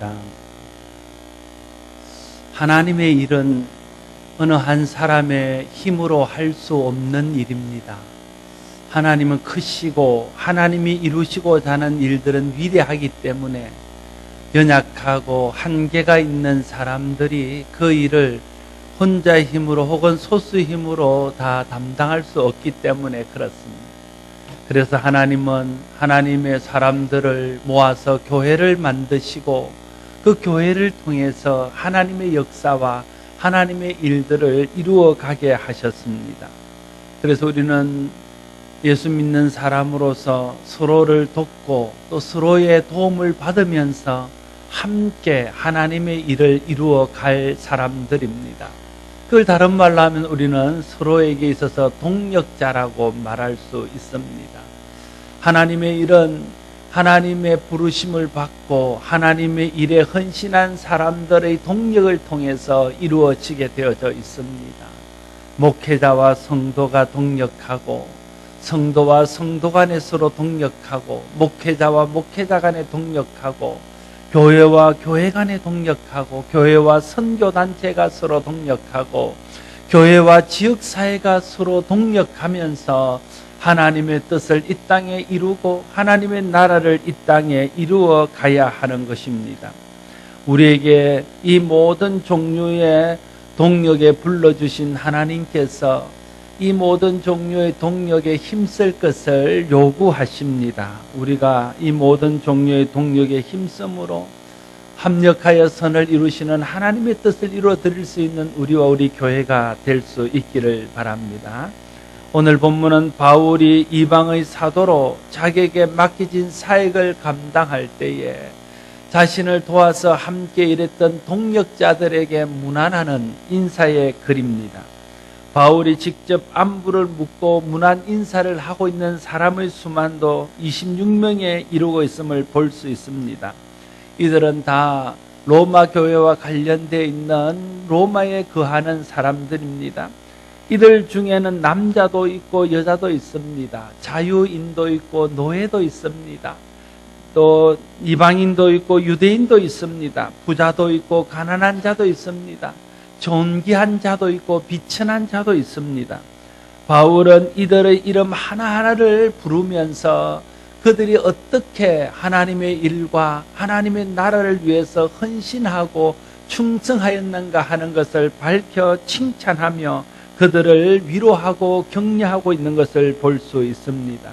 있습니다. 하나님의 일은 어느 한 사람의 힘으로 할 수 없는 일입니다. 하나님은 크시고 하나님이 이루시고자 하는 일들은 위대하기 때문에 연약하고 한계가 있는 사람들이 그 일을 혼자의 힘으로 혹은 소수의 힘으로 다 담당할 수 없기 때문에 그렇습니다. 그래서 하나님은 하나님의 사람들을 모아서 교회를 만드시고 그 교회를 통해서 하나님의 역사와 하나님의 일들을 이루어 가게 하셨습니다. 그래서 우리는 예수 믿는 사람으로서 서로를 돕고 또 서로의 도움을 받으면서 함께 하나님의 일을 이루어 갈 사람들입니다. 그걸 다른 말로 하면 우리는 서로에게 있어서 동력자라고 말할 수 있습니다. 하나님의 일은 하나님의 부르심을 받고 하나님의 일에 헌신한 사람들의 동력을 통해서 이루어지게 되어져 있습니다. 목회자와 성도가 동력하고 성도와 성도 간에 서로 동력하고 목회자와 목회자 간에 동력하고 교회와 교회 간에 동력하고 교회와 선교단체가 서로 동력하고 교회와 지역사회가 서로 동력하면서 하나님의 뜻을 이 땅에 이루고 하나님의 나라를 이 땅에 이루어 가야 하는 것입니다. 우리에게 이 모든 종류의 동력에 불러주신 하나님께서 이 모든 종류의 동력에 힘쓸 것을 요구하십니다. 우리가 이 모든 종류의 동력에 힘쓰므로 합력하여 선을 이루시는 하나님의 뜻을 이루어 드릴 수 있는 우리와 우리 교회가 될 수 있기를 바랍니다. 오늘 본문은 바울이 이방의 사도로 자기에게 맡겨진 사역을 감당할 때에 자신을 도와서 함께 일했던 동력자들에게 문안하는 인사의 글입니다. 바울이 직접 안부를 묻고 문안 인사를 하고 있는 사람의 수만도 26명에 이루고 있음을 볼 수 있습니다. 이들은 다 로마 교회와 관련되어 있는 로마에 거하는 사람들입니다. 이들 중에는 남자도 있고 여자도 있습니다. 자유인도 있고 노예도 있습니다. 또 이방인도 있고 유대인도 있습니다. 부자도 있고 가난한 자도 있습니다. 존귀한 자도 있고 비천한 자도 있습니다. 바울은 이들의 이름 하나하나를 부르면서 그들이 어떻게 하나님의 일과 하나님의 나라를 위해서 헌신하고 충성하였는가 하는 것을 밝혀 칭찬하며 그들을 위로하고 격려하고 있는 것을 볼 수 있습니다.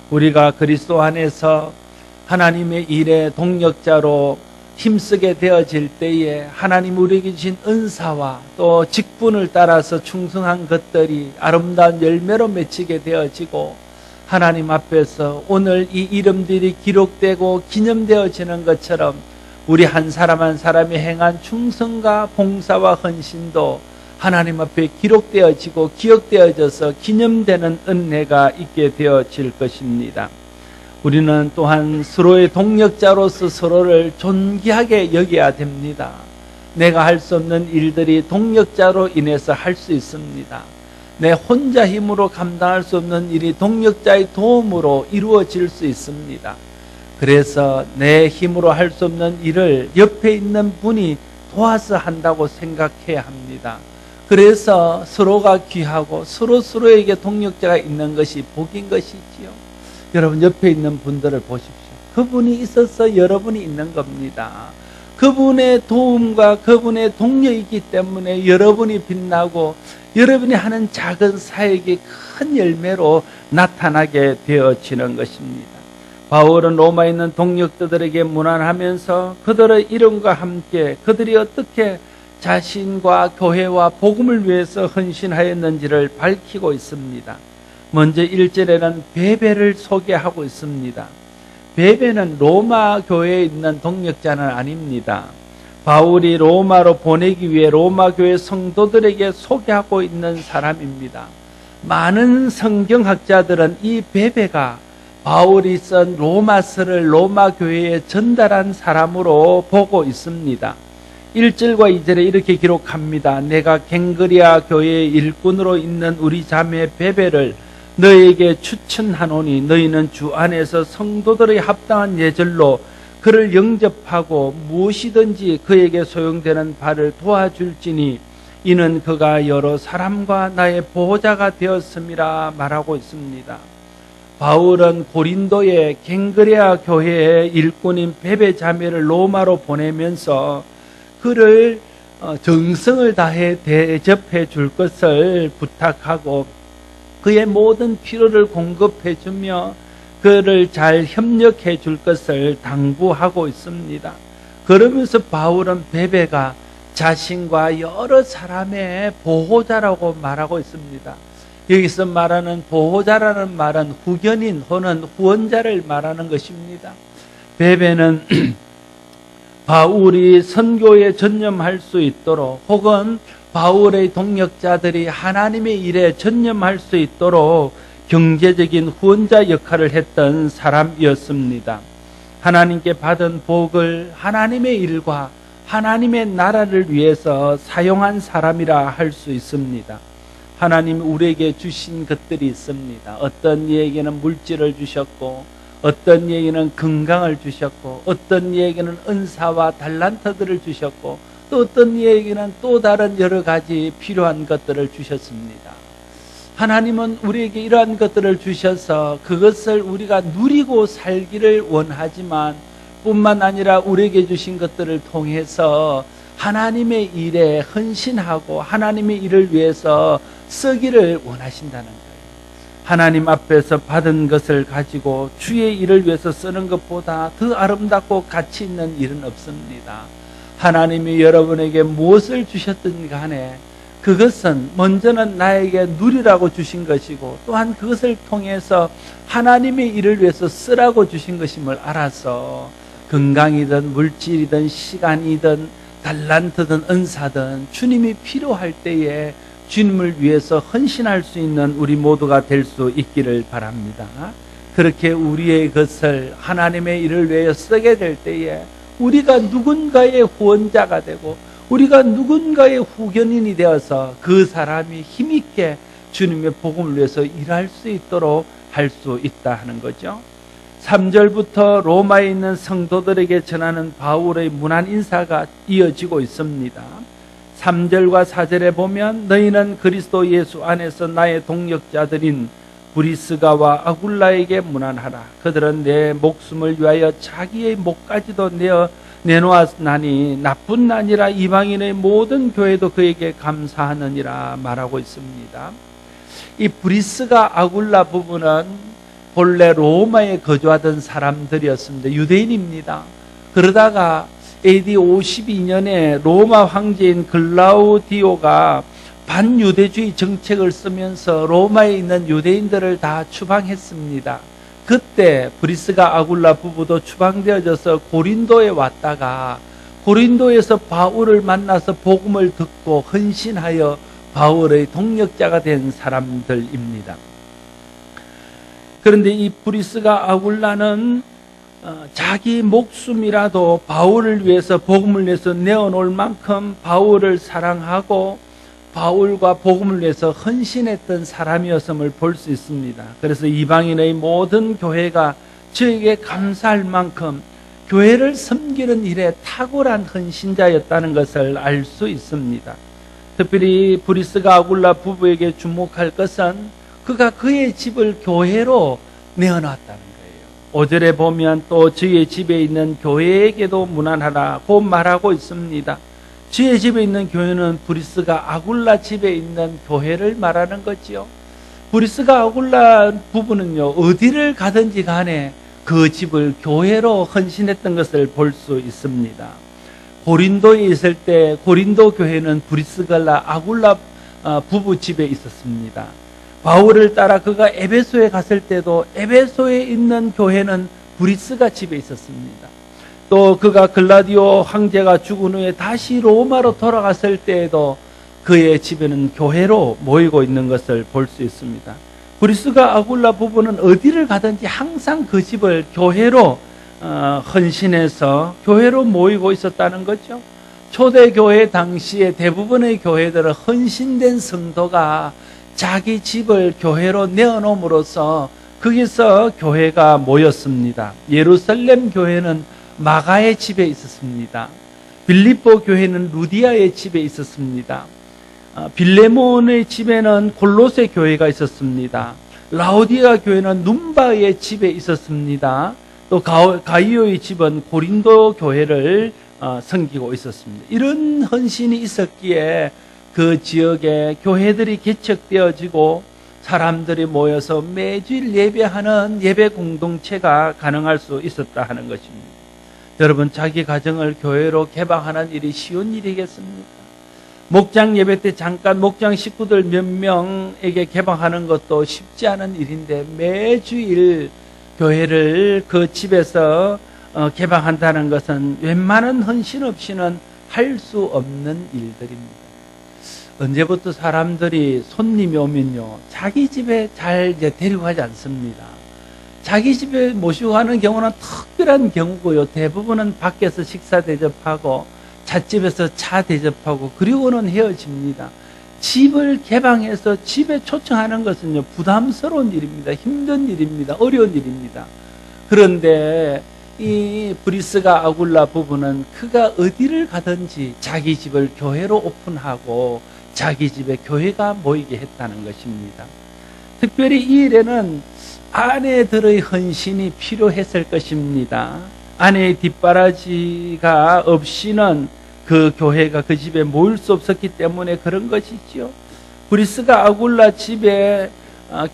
우리가 그리스도 안에서 하나님의 일의 동력자로 힘쓰게 되어질 때에 하나님 우리에게 주신 은사와 또 직분을 따라서 충성한 것들이 아름다운 열매로 맺히게 되어지고 하나님 앞에서 오늘 이 이름들이 기록되고 기념되어지는 것처럼 우리 한 사람 한 사람이 행한 충성과 봉사와 헌신도 하나님 앞에 기록되어지고 기억되어져서 기념되는 은혜가 있게 되어질 것입니다. 우리는 또한 서로의 동력자로서 서로를 존귀하게 여겨야 됩니다. 내가 할 수 없는 일들이 동력자로 인해서 할 수 있습니다. 내 혼자 힘으로 감당할 수 없는 일이 동력자의 도움으로 이루어질 수 있습니다. 그래서 내 힘으로 할 수 없는 일을 옆에 있는 분이 도와서 한다고 생각해야 합니다. 그래서 서로가 귀하고 서로에게 동력자가 있는 것이 복인 것이지요. 여러분 옆에 있는 분들을 보십시오. 그분이 있어서 여러분이 있는 겁니다. 그분의 도움과 그분의 동력이기 때문에 여러분이 빛나고 여러분이 하는 작은 사역이 큰 열매로 나타나게 되어지는 것입니다. 바울은 로마에 있는 동력자들에게 문안하면서 그들의 이름과 함께 그들이 어떻게 자신과 교회와 복음을 위해서 헌신하였는지를 밝히고 있습니다. 먼저 1절에는 베베를 소개하고 있습니다. 베베는 로마 교회에 있는 동력자는 아닙니다. 바울이 로마로 보내기 위해 로마 교회 성도들에게 소개하고 있는 사람입니다. 많은 성경학자들은 이 베베가 바울이 쓴 로마서를 로마 교회에 전달한 사람으로 보고 있습니다. 1절과 2절에 이렇게 기록합니다. 내가 갱그리아 교회의 일꾼으로 있는 우리 자매 베베를 너희에게 추천하노니 너희는 주 안에서 성도들의 합당한 예절로 그를 영접하고 무엇이든지 그에게 소용되는 바를 도와줄지니 이는 그가 여러 사람과 나의 보호자가 되었음이라 말하고 있습니다. 바울은 고린도의 갱그레아 교회의 일꾼인 베베 자매를 로마로 보내면서 그를 정성을 다해 대접해 줄 것을 부탁하고 그의 모든 필요를 공급해 주며 그를 잘 협력해 줄 것을 당부하고 있습니다. 그러면서 바울은 베베가 자신과 여러 사람의 보호자라고 말하고 있습니다. 여기서 말하는 보호자라는 말은 후견인 혹은 후원자를 말하는 것입니다. 베베는 바울이 선교에 전념할 수 있도록 혹은 바울의 동역자들이 하나님의 일에 전념할 수 있도록 경제적인 후원자 역할을 했던 사람이었습니다. 하나님께 받은 복을 하나님의 일과 하나님의 나라를 위해서 사용한 사람이라 할 수 있습니다. 하나님이 우리에게 주신 것들이 있습니다. 어떤 이에게는 물질을 주셨고 어떤 이에게는 건강을 주셨고 어떤 이에게는 은사와 달란트들을 주셨고 또 어떤 이에게는 또 다른 여러 가지 필요한 것들을 주셨습니다. 하나님은 우리에게 이러한 것들을 주셔서 그것을 우리가 누리고 살기를 원하지만 뿐만 아니라 우리에게 주신 것들을 통해서 하나님의 일에 헌신하고 하나님의 일을 위해서 쓰기를 원하신다는 거예요. 하나님 앞에서 받은 것을 가지고 주의 일을 위해서 쓰는 것보다 더 아름답고 가치 있는 일은 없습니다. 하나님이 여러분에게 무엇을 주셨든 간에 그것은 먼저는 나에게 누리라고 주신 것이고 또한 그것을 통해서 하나님의 일을 위해서 쓰라고 주신 것임을 알아서 건강이든 물질이든 시간이든 달란트든 은사든 주님이 필요할 때에 주님을 위해서 헌신할 수 있는 우리 모두가 될 수 있기를 바랍니다. 그렇게 우리의 것을 하나님의 일을 위해 쓰게 될 때에 우리가 누군가의 후원자가 되고 우리가 누군가의 후견인이 되어서 그 사람이 힘있게 주님의 복음을 위해서 일할 수 있도록 할 수 있다 하는 거죠. 3절부터 로마에 있는 성도들에게 전하는 바울의 문안 인사가 이어지고 있습니다. 3절과 4절에 보면 너희는 그리스도 예수 안에서 나의 동역자들인 브리스가와 아굴라에게 문안하라. 그들은 내 목숨을 위하여 자기의 목까지도 내놓았나니 나뿐 아니라 이방인의 모든 교회도 그에게 감사하느니라 말하고 있습니다. 이 브리스가 아굴라 부부는 본래 로마에 거주하던 사람들이었습니다. 유대인입니다. 그러다가 AD 52년에 로마 황제인 글라우디오가 반유대주의 정책을 쓰면서 로마에 있는 유대인들을 다 추방했습니다. 그때 브리스가 아굴라 부부도 추방되어져서 고린도에 왔다가 고린도에서 바울을 만나서 복음을 듣고 헌신하여 바울의 동역자가 된 사람들입니다. 그런데 이 브리스가 아굴라는 자기 목숨이라도 바울을 위해서 복음을 위해서 내어놓을 만큼 바울을 사랑하고 바울과 복음을 위해서 헌신했던 사람이었음을 볼 수 있습니다. 그래서 이방인의 모든 교회가 저에게 감사할 만큼 교회를 섬기는 일에 탁월한 헌신자였다는 것을 알 수 있습니다. 특별히 브리스가 아굴라 부부에게 주목할 것은 그가 그의 집을 교회로 내어놨다는 거예요. 5절에 보면 또 저의 집에 있는 교회에게도 문안하라고 말하고 있습니다. 저의 집에 있는 교회는 브리스가 아굴라 집에 있는 교회를 말하는 거지요. 브리스가 아굴라 부부는요, 어디를 가든지 간에 그 집을 교회로 헌신했던 것을 볼 수 있습니다. 고린도에 있을 때 고린도 교회는 브리스가 아굴라 부부 집에 있었습니다. 바울을 따라 그가 에베소에 갔을 때도 에베소에 있는 교회는 브리스가 집에 있었습니다. 또 그가 글라디오 황제가 죽은 후에 다시 로마로 돌아갔을 때에도 그의 집에는 교회로 모이고 있는 것을 볼 수 있습니다. 브리스가 아굴라 부부는 어디를 가든지 항상 그 집을 교회로 헌신해서 교회로 모이고 있었다는 거죠. 초대교회 당시에 대부분의 교회들은 헌신된 성도가 자기 집을 교회로 내어놓음으로써 거기서 교회가 모였습니다. 예루살렘 교회는 마가의 집에 있었습니다. 빌립보 교회는 루디아의 집에 있었습니다. 빌레몬의 집에는 골로새 교회가 있었습니다. 라오디아 교회는 num바의 집에 있었습니다. 또 가이오의 집은 고린도 교회를 섬기고 있었습니다. 이런 헌신이 있었기에 그 지역에 교회들이 개척되어지고 사람들이 모여서 매주일 예배하는 예배 공동체가 가능할 수 있었다 하는 것입니다. 여러분, 자기 가정을 교회로 개방하는 일이 쉬운 일이겠습니까? 목장 예배 때 잠깐 목장 식구들 몇 명에게 개방하는 것도 쉽지 않은 일인데 매주일 교회를 그 집에서 개방한다는 것은 웬만한 헌신 없이는 할 수 없는 일들입니다. 언제부터 사람들이 손님이 오면요, 자기 집에 잘 데리고 가지 않습니다. 자기 집에 모시고 가는 경우는 특별한 경우고요. 대부분은 밖에서 식사 대접하고 찻집에서 차 대접하고 그리고는 헤어집니다. 집을 개방해서 집에 초청하는 것은요, 부담스러운 일입니다. 힘든 일입니다. 어려운 일입니다. 그런데 이 브리스가 아굴라 부부는 그가 어디를 가든지 자기 집을 교회로 오픈하고 자기 집에 교회가 모이게 했다는 것입니다. 특별히 이 일에는 아내들의 헌신이 필요했을 것입니다. 아내의 뒷바라지가 없이는 그 교회가 그 집에 모일 수 없었기 때문에 그런 것이지요. 브리스가 아굴라 집에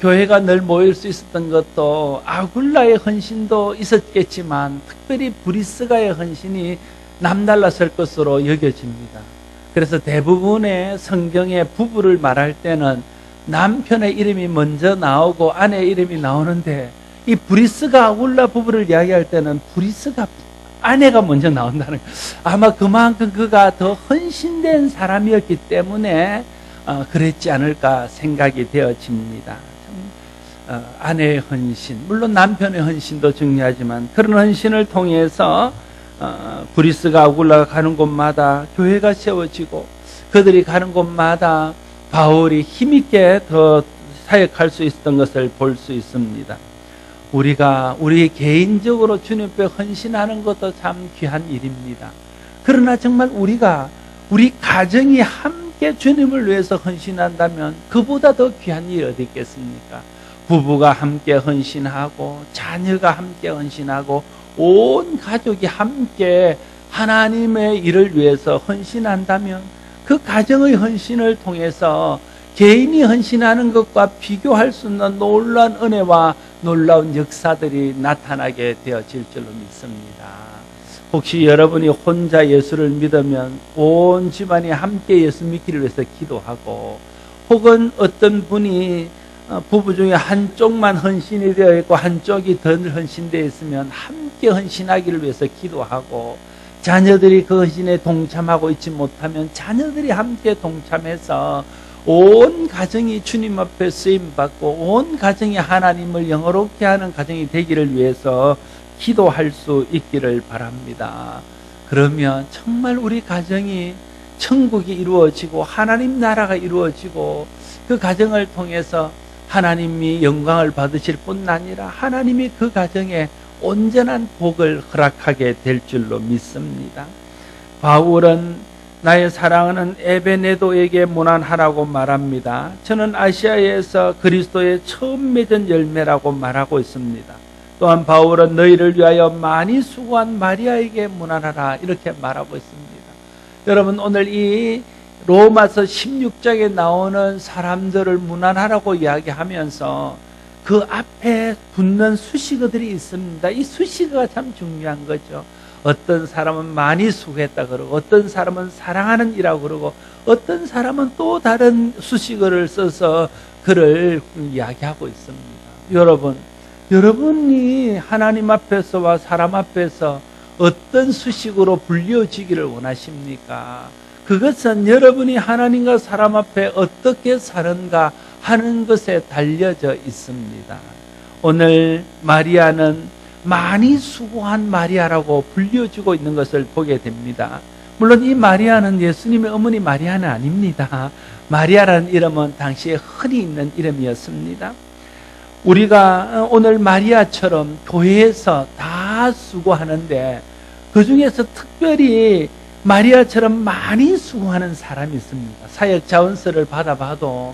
교회가 늘 모일 수 있었던 것도 아굴라의 헌신도 있었겠지만 특별히 브리스가의 헌신이 남달랐을 것으로 여겨집니다. 그래서 대부분의 성경의 부부를 말할 때는 남편의 이름이 먼저 나오고 아내의 이름이 나오는데 이 브리스가 아굴라 부부를 이야기할 때는 브리스가 아내가 먼저 나온다는 거예요. 아마 그만큼 그가 더 헌신된 사람이었기 때문에 그랬지 않을까 생각이 되어집니다. 아내의 헌신, 물론 남편의 헌신도 중요하지만 그런 헌신을 통해서 브리스가 아굴라가 가는 곳마다 교회가 세워지고 그들이 가는 곳마다 바울이 힘있게 더 사역할 수 있었던 것을 볼 수 있습니다. 우리 개인적으로 주님 앞에 헌신하는 것도 참 귀한 일입니다. 그러나 정말 우리 가정이 함께 주님을 위해서 헌신한다면 그보다 더 귀한 일이 어디 있겠습니까? 부부가 함께 헌신하고 자녀가 함께 헌신하고 온 가족이 함께 하나님의 일을 위해서 헌신한다면 그 가정의 헌신을 통해서 개인이 헌신하는 것과 비교할 수 없는 놀라운 은혜와 놀라운 역사들이 나타나게 되어질 줄로 믿습니다. 혹시 여러분이 혼자 예수를 믿으면 온 집안이 함께 예수 믿기를 위해서 기도하고 혹은 어떤 분이 부부 중에 한쪽만 헌신이 되어 있고 한쪽이 덜 헌신되어 있으면 함께 헌신하기를 위해서 기도하고 자녀들이 그 헌신에 동참하고 있지 못하면 자녀들이 함께 동참해서 온 가정이 주님 앞에 쓰임받고 온 가정이 하나님을 영화롭게 하는 가정이 되기를 위해서 기도할 수 있기를 바랍니다. 그러면 정말 우리 가정이 천국이 이루어지고 하나님 나라가 이루어지고 그 가정을 통해서 하나님이 영광을 받으실 뿐 아니라 하나님이 그 가정에 온전한 복을 허락하게 될 줄로 믿습니다. 바울은 나의 사랑하는 에베네도에게 문안하라고 말합니다. 저는 아시아에서 그리스도의 처음 맺은 열매라고 말하고 있습니다. 또한 바울은 너희를 위하여 많이 수고한 마리아에게 문안하라 이렇게 말하고 있습니다. 여러분, 오늘 이 로마서 16장에 나오는 사람들을 문안하라고 이야기하면서 그 앞에 붙는 수식어들이 있습니다. 이 수식어가 참 중요한 거죠. 어떤 사람은 많이 수고했다 그러고 어떤 사람은 사랑하는 이라고 그러고 어떤 사람은 또 다른 수식어를 써서 그를 이야기하고 있습니다. 여러분이 하나님 앞에서와 사람 앞에서 어떤 수식으로 불려지기를 원하십니까? 그것은 여러분이 하나님과 사람 앞에 어떻게 사는가 하는 것에 달려져 있습니다. 오늘 마리아는 많이 수고한 마리아라고 불려주고 있는 것을 보게 됩니다. 물론 이 마리아는 예수님의 어머니 마리아는 아닙니다. 마리아라는 이름은 당시에 흔히 있는 이름이었습니다. 우리가 오늘 마리아처럼 교회에서 다 수고하는데 그 중에서 특별히 마리아처럼 많이 수고하는 사람이 있습니다. 사역 자원서를 받아봐도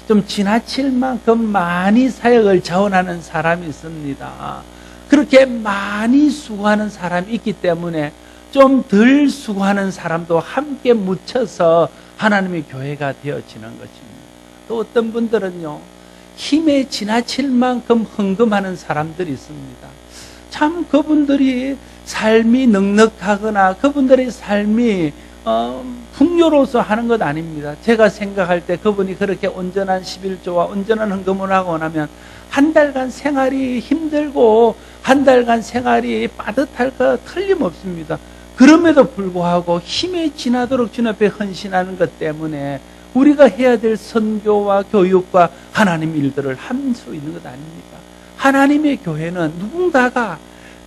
좀 지나칠 만큼 많이 사역을 자원하는 사람이 있습니다. 그렇게 많이 수고하는 사람이 있기 때문에 좀 덜 수고하는 사람도 함께 묻혀서 하나님의 교회가 되어지는 것입니다. 또 어떤 분들은요, 힘에 지나칠 만큼 헌금하는 사람들이 있습니다. 참 그분들이 삶이 넉넉하거나 그분들의 삶이 풍요로워서 하는 것 아닙니다. 제가 생각할 때 그분이 그렇게 온전한 11조와 온전한 헌금을 하고 나면 한 달간 생활이 힘들고 한 달간 생활이 빠듯할 거 틀림없습니다. 그럼에도 불구하고 힘에 지나도록 주님 앞에 헌신하는 것 때문에 우리가 해야 될 선교와 교육과 하나님 일들을 할 수 있는 것 아닙니까? 하나님의 교회는 누군가가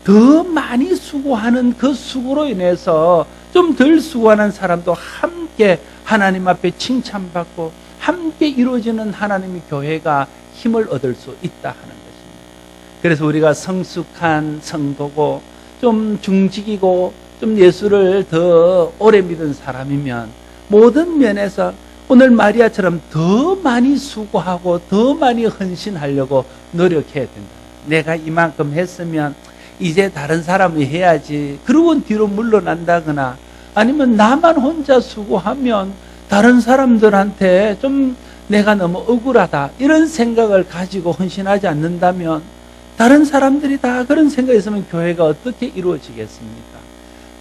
더 많이 수고하는 그 수고로 인해서 좀 덜 수고하는 사람도 함께 하나님 앞에 칭찬받고 함께 이루어지는 하나님의 교회가 힘을 얻을 수 있다 하는 것입니다. 그래서 우리가 성숙한 성도고 좀 중직이고 좀 예수를 더 오래 믿은 사람이면 모든 면에서 오늘 마리아처럼 더 많이 수고하고 더 많이 헌신하려고 노력해야 된다. 내가 이만큼 했으면 이제 다른 사람이 해야지. 그러고 뒤로 물러난다거나 아니면 나만 혼자 수고하면 다른 사람들한테 좀 내가 너무 억울하다 이런 생각을 가지고 헌신하지 않는다면 다른 사람들이 다 그런 생각이 있으면 교회가 어떻게 이루어지겠습니까?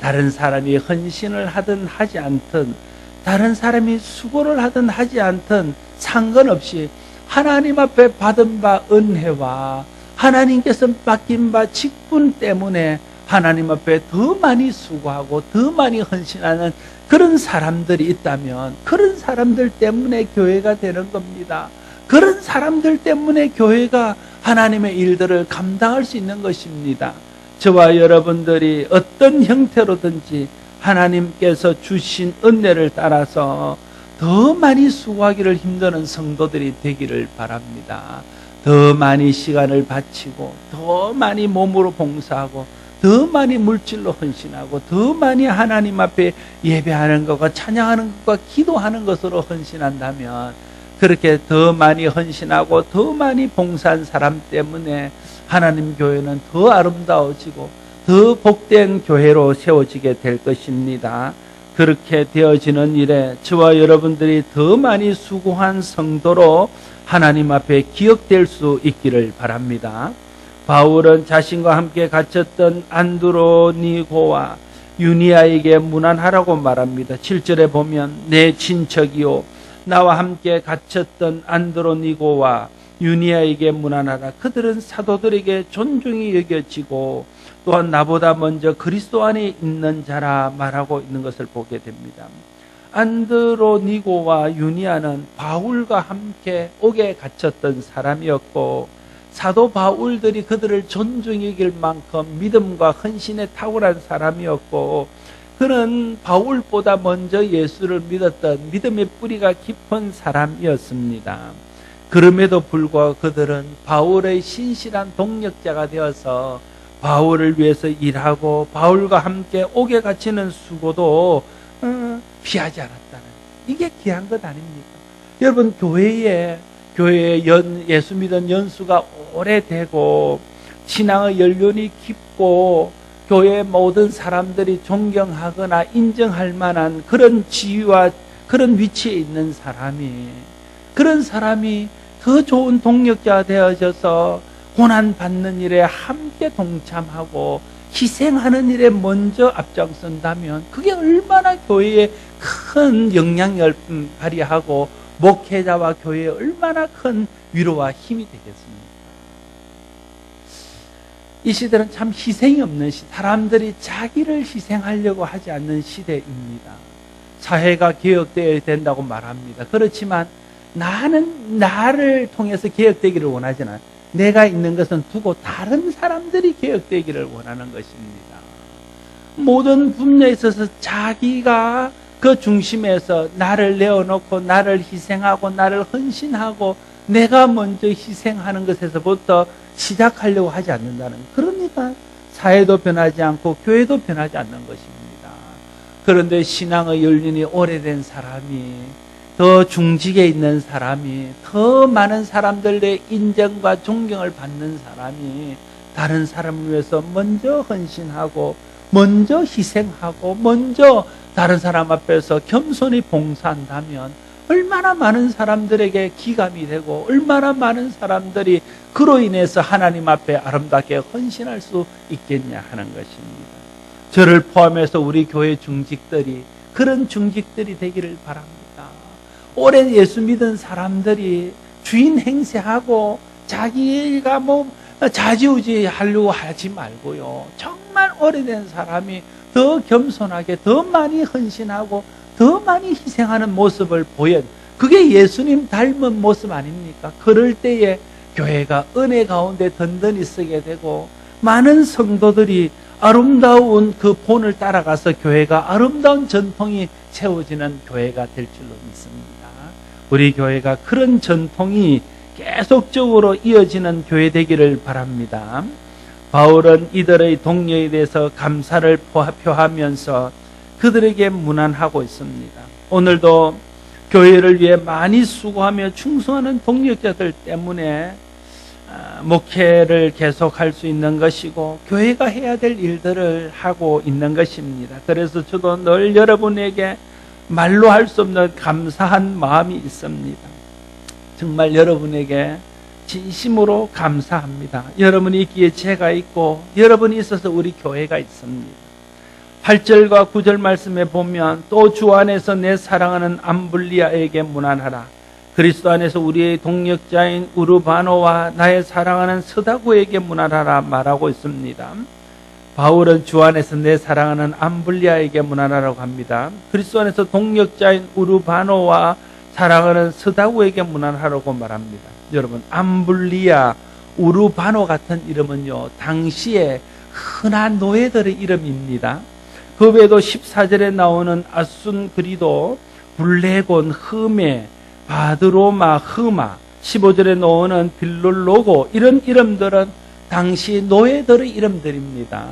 다른 사람이 헌신을 하든 하지 않든 다른 사람이 수고를 하든 하지 않든 상관없이 하나님 앞에 받은 바 은혜와 하나님께서 맡긴 바 직분 때문에 하나님 앞에 더 많이 수고하고 더 많이 헌신하는 그런 사람들이 있다면 그런 사람들 때문에 교회가 되는 겁니다. 그런 사람들 때문에 교회가 하나님의 일들을 감당할 수 있는 것입니다. 저와 여러분들이 어떤 형태로든지 하나님께서 주신 은혜를 따라서 더 많이 수고하기를 힘드는 성도들이 되기를 바랍니다. 더 많이 시간을 바치고 더 많이 몸으로 봉사하고 더 많이 물질로 헌신하고 더 많이 하나님 앞에 예배하는 것과 찬양하는 것과 기도하는 것으로 헌신한다면 그렇게 더 많이 헌신하고 더 많이 봉사한 사람 때문에 하나님 교회는 더 아름다워지고 더 복된 교회로 세워지게 될 것입니다. 그렇게 되어지는 일에 저와 여러분들이 더 많이 수고한 성도로 하나님 앞에 기억될 수 있기를 바랍니다. 바울은 자신과 함께 갇혔던 안드로니고와 유니아에게 문안하라고 말합니다. 7절에 보면 내 친척이요 나와 함께 갇혔던 안드로니고와 유니아에게 문안하라. 그들은 사도들에게 존중이 여겨지고 또한 나보다 먼저 그리스도 안에 있는 자라 말하고 있는 것을 보게 됩니다. 안드로니고와 유니아는 바울과 함께 옥에 갇혔던 사람이었고 사도 바울들이 그들을 존중히 여길 만큼 믿음과 헌신에 탁월한 사람이었고 그는 바울보다 먼저 예수를 믿었던 믿음의 뿌리가 깊은 사람이었습니다. 그럼에도 불구하고 그들은 바울의 신실한 동력자가 되어서 바울을 위해서 일하고 바울과 함께 옥에 갇히는 수고도 피하지 않았다는 이게 귀한 것 아닙니까? 여러분 교회에 예수 믿은 연수가 오래되고 신앙의 연륜이 깊고 교회의 모든 사람들이 존경하거나 인정할 만한 그런 지위와 그런 위치에 있는 그런 사람이 더 좋은 동력자가 되어져서 고난 받는 일에 함께 동참하고 희생하는 일에 먼저 앞장선다면 그게 얼마나 교회에 큰 영향력을 발휘하고 목회자와 교회에 얼마나 큰 위로와 힘이 되겠습니까? 이 시대는 참 희생이 없는 시대, 사람들이 자기를 희생하려고 하지 않는 시대입니다. 사회가 개혁되어야 된다고 말합니다. 그렇지만 나를 통해서 개혁되기를 원하지 않아요. 내가 있는 것은 두고 다른 사람들이 개혁되기를 원하는 것입니다. 모든 분야에 있어서 자기가 그 중심에서 나를 내어놓고 나를 희생하고 나를 헌신하고 내가 먼저 희생하는 것에서부터 시작하려고 하지 않는다는. 그러니까 사회도 변하지 않고 교회도 변하지 않는 것입니다. 그런데 신앙의 연륜이 오래된 사람이, 더 중직에 있는 사람이, 더 많은 사람들의 인정과 존경을 받는 사람이 다른 사람을 위해서 먼저 헌신하고 먼저 희생하고 먼저 다른 사람 앞에서 겸손히 봉사한다면 얼마나 많은 사람들에게 기감이 되고 얼마나 많은 사람들이 그로 인해서 하나님 앞에 아름답게 헌신할 수 있겠냐 하는 것입니다. 저를 포함해서 우리 교회 중직들이 그런 중직들이 되기를 바랍니다. 오래 예수 믿은 사람들이 주인 행세하고 자기가 좌지우지 하려고 하지 말고요. 정말 오래된 사람이 더 겸손하게 더 많이 헌신하고 더 많이 희생하는 모습을 보여, 그게 예수님 닮은 모습 아닙니까? 그럴 때에 교회가 은혜 가운데 든든히 서게 되고 많은 성도들이 아름다운 그 본을 따라가서 교회가 아름다운 전통이 세워지는 교회가 될 줄로 믿습니다. 우리 교회가 그런 전통이 계속적으로 이어지는 교회 되기를 바랍니다. 바울은 이들의 동료에 대해서 감사를 표하면서 그들에게 문안하고 있습니다. 오늘도 교회를 위해 많이 수고하며 충성하는 동력자들 때문에 목회를 계속할 수 있는 것이고 교회가 해야 될 일들을 하고 있는 것입니다. 그래서 저도 늘 여러분에게 말로 할 수 없는 감사한 마음이 있습니다. 정말 여러분에게 진심으로 감사합니다. 여러분이 있기에 제가 있고 여러분이 있어서 우리 교회가 있습니다. 8절과 9절 말씀에 보면 또 주 안에서 내 사랑하는 암블리아에게 문안하라. 그리스도 안에서 우리의 동력자인 우르바노와 나의 사랑하는 스다고에게 문안하라 말하고 있습니다. 바울은 주 안에서 내 사랑하는 암블리아에게 문안하라고 합니다. 그리스도 안에서 동력자인 우르바노와 사랑하는 스다고에게 문안하라고 말합니다. 여러분, 암블리아, 우르바노 같은 이름은요, 당시에 흔한 노예들의 이름입니다. 그 외에도 14절에 나오는 아순그리도, 블레곤, 흐메, 바드로마, 흐마, 15절에 나오는 빌룰로고, 이런 이름들은 당시 노예들의 이름들입니다.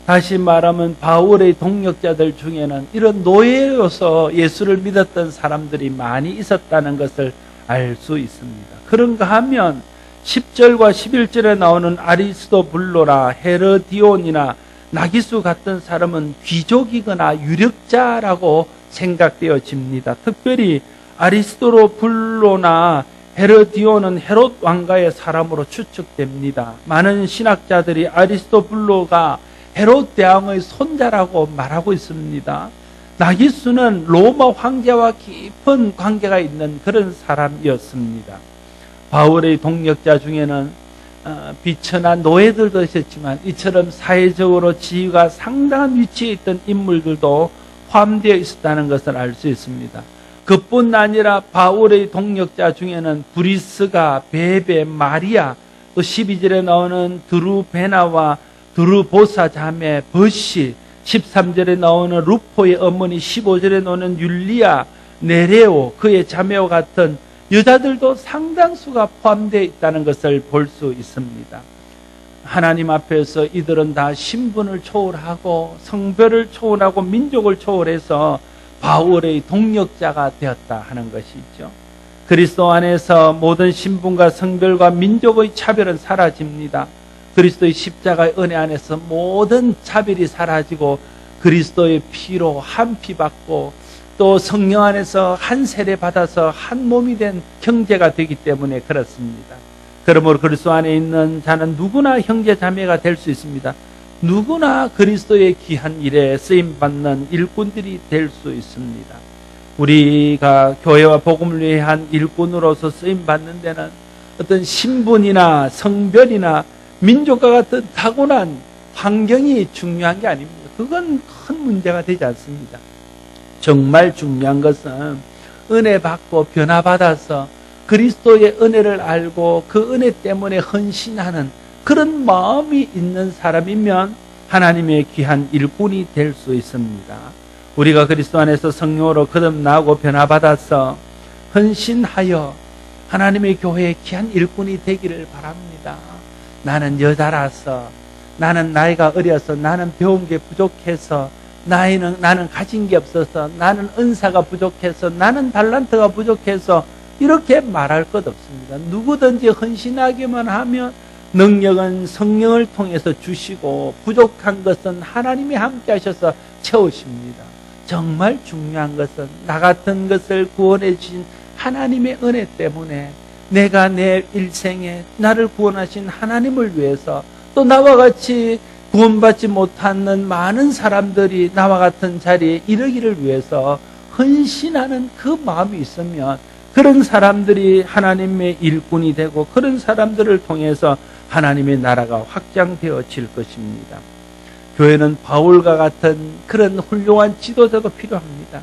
다시 말하면 바울의 동력자들 중에는 이런 노예로서 예수를 믿었던 사람들이 많이 있었다는 것을 알 수 있습니다. 그런가 하면 10절과 11절에 나오는 아리스토블로나 헤르디온이나 나기수 같은 사람은 귀족이거나 유력자라고 생각되어집니다. 특별히 아리스토블로나 헤르디온은 헤롯 왕가의 사람으로 추측됩니다. 많은 신학자들이 아리스토블로가 헤롯 대왕의 손자라고 말하고 있습니다. 나기수는 로마 황제와 깊은 관계가 있는 그런 사람이었습니다. 바울의 동력자 중에는 비천한 노예들도 있었지만 이처럼 사회적으로 지위가 상당한 위치에 있던 인물들도 포함되어 있었다는 것을 알 수 있습니다. 그뿐 아니라 바울의 동력자 중에는 브리스가, 베베, 마리아, 또 12절에 나오는 드루베나와 드루보사 자매 버시, 13절에 나오는 루포의 어머니, 15절에 나오는 율리아, 네레오, 그의 자매와 같은 여자들도 상당수가 포함되어 있다는 것을 볼 수 있습니다. 하나님 앞에서 이들은 다 신분을 초월하고 성별을 초월하고 민족을 초월해서 바울의 동력자가 되었다 하는 것이죠. 그리스도 안에서 모든 신분과 성별과 민족의 차별은 사라집니다. 그리스도의 십자가의 은혜 안에서 모든 차별이 사라지고 그리스도의 피로 한 피 받고 또 성령 안에서 한 세례 받아서 한 몸이 된 형제가 되기 때문에 그렇습니다. 그러므로 그리스도 안에 있는 자는 누구나 형제 자매가 될 수 있습니다. 누구나 그리스도의 귀한 일에 쓰임받는 일꾼들이 될 수 있습니다. 우리가 교회와 복음을 위해 한 일꾼으로서 쓰임받는 데는 어떤 신분이나 성별이나 민족과 같은 타고난 환경이 중요한 게 아닙니다. 그건 큰 문제가 되지 않습니다. 정말 중요한 것은 은혜 받고 변화받아서 그리스도의 은혜를 알고 그 은혜 때문에 헌신하는 그런 마음이 있는 사람이면 하나님의 귀한 일꾼이 될 수 있습니다. 우리가 그리스도 안에서 성령으로 거듭나고 변화받아서 헌신하여 하나님의 교회의 귀한 일꾼이 되기를 바랍니다. 나는 여자라서 나는 나이가 어려서, 나는 배운 게 부족해서, 나는 가진 게 없어서, 나는 은사가 부족해서, 나는 달란트가 부족해서 이렇게 말할 것 없습니다. 누구든지 헌신하기만 하면 능력은 성령을 통해서 주시고 부족한 것은 하나님이 함께 하셔서 채우십니다. 정말 중요한 것은 나 같은 것을 구원해 주신 하나님의 은혜 때문에 내가 내 일생에 나를 구원하신 하나님을 위해서 또 나와 같이 구원받지 못하는 많은 사람들이 나와 같은 자리에 이르기를 위해서 헌신하는 그 마음이 있으면 그런 사람들이 하나님의 일꾼이 되고 그런 사람들을 통해서 하나님의 나라가 확장되어질 것입니다. 교회는 바울과 같은 그런 훌륭한 지도자도 필요합니다.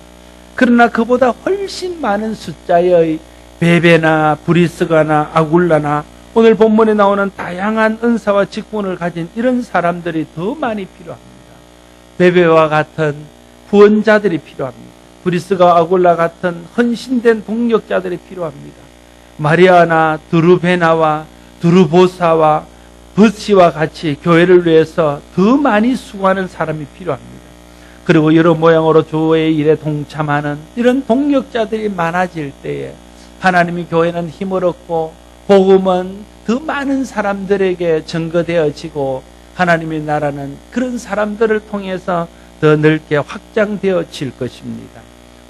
그러나 그보다 훨씬 많은 숫자의 베베나 브리스가나 아굴라나 오늘 본문에 나오는 다양한 은사와 직분을 가진 이런 사람들이 더 많이 필요합니다. 베베와 같은 후원자들이 필요합니다. 브리스가 아굴라 같은 헌신된 동력자들이 필요합니다. 마리아나 드루베나와 드루보사와 버시와 같이 교회를 위해서 더 많이 수고하는 사람이 필요합니다. 그리고 여러 모양으로 주의 일에 동참하는 이런 동력자들이 많아질 때에 하나님이 교회는 힘을 얻고 복음은 더 많은 사람들에게 증거되어지고 하나님의 나라는 그런 사람들을 통해서 더 넓게 확장되어질 것입니다.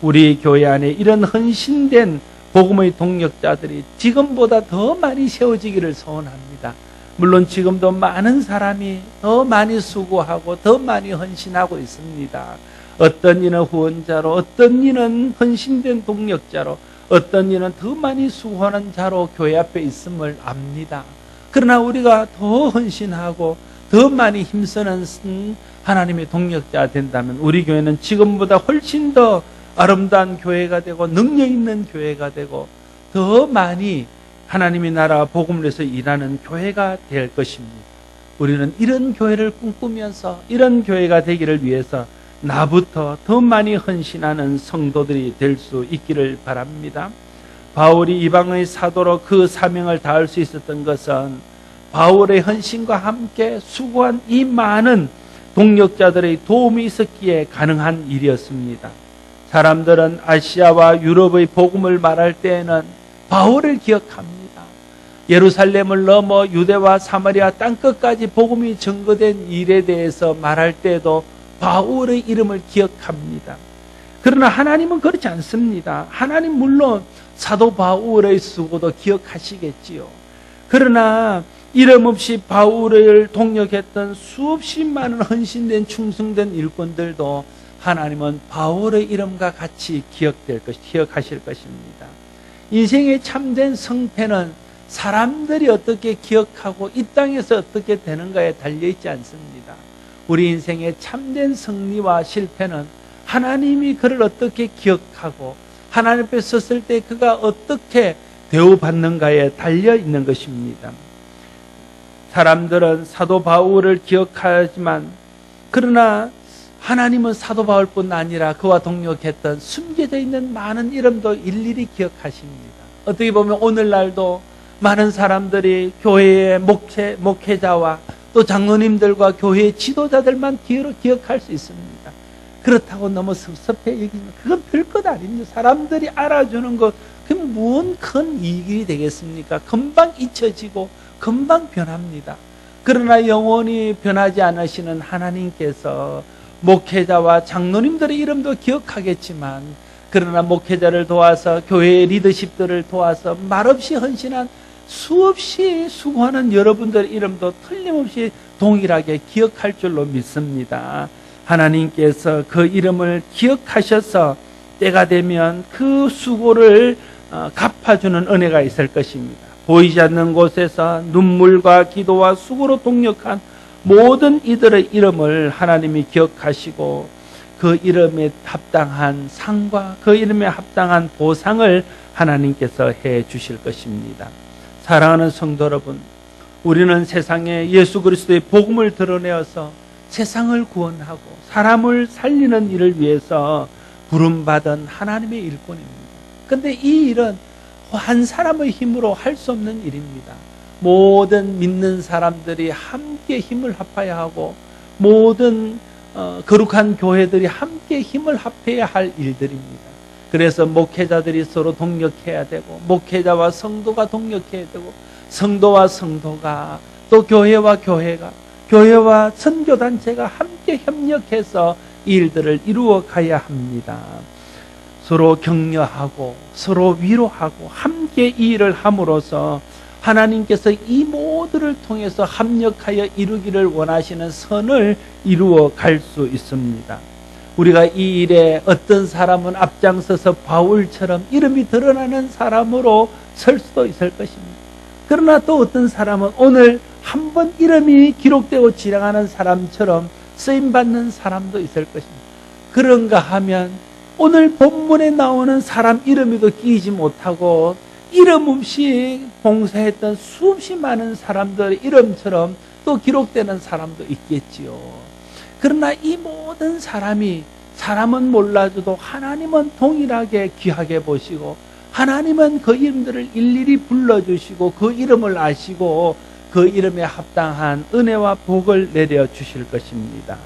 우리 교회 안에 이런 헌신된 복음의 동력자들이 지금보다 더 많이 세워지기를 소원합니다. 물론 지금도 많은 사람이 더 많이 수고하고 더 많이 헌신하고 있습니다. 어떤 이는 후원자로, 어떤 이는 헌신된 동력자로, 어떤 이는 더 많이 수고하는 자로 교회 앞에 있음을 압니다. 그러나 우리가 더 헌신하고 더 많이 힘쓰는 하나님의 동력자가 된다면 우리 교회는 지금보다 훨씬 더 아름다운 교회가 되고 능력 있는 교회가 되고 더 많이 하나님의 나라 복음을 위해서 일하는 교회가 될 것입니다. 우리는 이런 교회를 꿈꾸면서 이런 교회가 되기를 위해서 나부터 더 많이 헌신하는 성도들이 될 수 있기를 바랍니다. 바울이 이방의 사도로 그 사명을 다할 수 있었던 것은 바울의 헌신과 함께 수고한 이 많은 동력자들의 도움이 있었기에 가능한 일이었습니다. 사람들은 아시아와 유럽의 복음을 말할 때에는 바울을 기억합니다. 예루살렘을 넘어 유대와 사마리아 땅끝까지 복음이 전거된 일에 대해서 말할 때도 바울의 이름을 기억합니다. 그러나 하나님은 그렇지 않습니다. 하나님 물론 사도 바울의 수고도 기억하시겠지요. 그러나 이름 없이 바울을 동력했던 수없이 많은 헌신된 충성된 일꾼들도 하나님은 바울의 이름과 같이 기억하실 것입니다. 인생의 참된 성패는 사람들이 어떻게 기억하고 이 땅에서 어떻게 되는가에 달려있지 않습니다. 우리 인생의 참된 승리와 실패는 하나님이 그를 어떻게 기억하고 하나님 앞에 섰을 때 그가 어떻게 대우받는가에 달려있는 것입니다. 사람들은 사도 바울을 기억하지만 그러나 하나님은 사도 바울뿐 아니라 그와 동력했던 숨겨져 있는 많은 이름도 일일이 기억하십니다. 어떻게 보면 오늘날도 많은 사람들이 교회의 목회자와 또 장로님들과 교회의 지도자들만 기억할 수 있습니다. 그렇다고 너무 섭섭해 여기면 그건 별것 아닙니다. 사람들이 알아주는 것 그럼 무슨 큰 이익이 되겠습니까? 금방 잊혀지고 금방 변합니다. 그러나 영원히 변하지 않으시는 하나님께서 목회자와 장로님들의 이름도 기억하겠지만 그러나 목회자를 도와서 교회의 리더십들을 도와서 말없이 헌신한 수없이 수고하는 여러분들의 이름도 틀림없이 동일하게 기억할 줄로 믿습니다. 하나님께서 그 이름을 기억하셔서 때가 되면 그 수고를 갚아주는 은혜가 있을 것입니다. 보이지 않는 곳에서 눈물과 기도와 수고로 동력한 모든 이들의 이름을 하나님이 기억하시고 그 이름에 합당한 상과 그 이름에 합당한 보상을 하나님께서 해 주실 것입니다. 사랑하는 성도 여러분, 우리는 세상에 예수 그리스도의 복음을 드러내어서 세상을 구원하고 사람을 살리는 일을 위해서 부름받은 하나님의 일꾼입니다. 그런데 이 일은 한 사람의 힘으로 할 수 없는 일입니다. 모든 믿는 사람들이 함께 힘을 합해야 하고 모든 거룩한 교회들이 함께 힘을 합해야 할 일들입니다. 그래서 목회자들이 서로 동력해야 되고 목회자와 성도가 동력해야 되고 성도와 성도가 또 교회와 교회가 교회와 선교단체가 함께 협력해서 이 일들을 이루어 가야 합니다. 서로 격려하고 서로 위로하고 함께 이 일을 함으로써 하나님께서 이 모두를 통해서 합력하여 이루기를 원하시는 선을 이루어 갈 수 있습니다. 우리가 이 일에 어떤 사람은 앞장서서 바울처럼 이름이 드러나는 사람으로 설 수도 있을 것입니다. 그러나 또 어떤 사람은 오늘 한번 이름이 기록되고 지나가는 사람처럼 쓰임받는 사람도 있을 것입니다. 그런가 하면 오늘 본문에 나오는 사람 이름에도 끼이지 못하고 이름 없이 봉사했던 수없이 많은 사람들의 이름처럼 또 기록되는 사람도 있겠지요. 그러나 이 모든 사람은 몰라줘도 하나님은 동일하게 귀하게 보시고 하나님은 그 이름들을 일일이 불러주시고 그 이름을 아시고 그 이름에 합당한 은혜와 복을 내려주실 것입니다.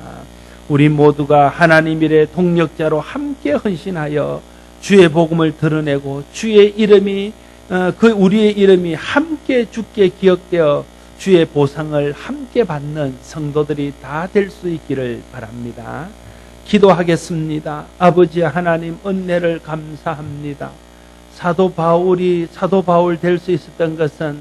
우리 모두가 하나님 일의 동력자로 함께 헌신하여 주의 복음을 드러내고 주의 이름이 우리의 이름이 함께 주께 기억되어 주의 보상을 함께 받는 성도들이 다 될 수 있기를 바랍니다. 기도하겠습니다. 아버지 하나님 은혜를 감사합니다. 사도 바울 될 수 있었던 것은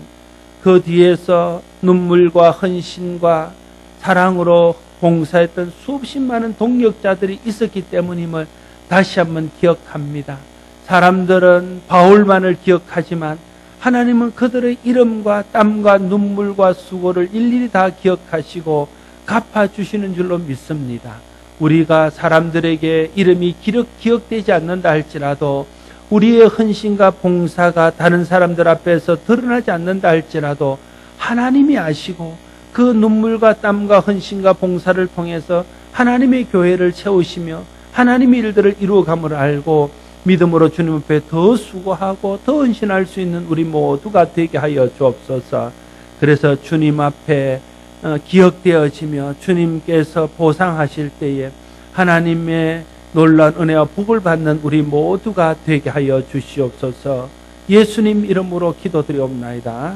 그 뒤에서 눈물과 헌신과 사랑으로 봉사했던 수없이 많은 동력자들이 있었기 때문임을 다시 한번 기억합니다. 사람들은 바울만을 기억하지만 하나님은 그들의 이름과 땀과 눈물과 수고를 일일이 다 기억하시고 갚아주시는 줄로 믿습니다. 우리가 사람들에게 이름이 기억되지 않는다 할지라도 우리의 헌신과 봉사가 다른 사람들 앞에서 드러나지 않는다 할지라도 하나님이 아시고 그 눈물과 땀과 헌신과 봉사를 통해서 하나님의 교회를 채우시며 하나님의 일들을 이루어감을 알고 믿음으로 주님 앞에 더 수고하고 더 헌신할 수 있는 우리 모두가 되게 하여 주옵소서. 그래서 주님 앞에 기억되어지며 주님께서 보상하실 때에 하나님의 놀라운 은혜와 복을 받는 우리 모두가 되게 하여 주시옵소서. 예수님 이름으로 기도드리옵나이다.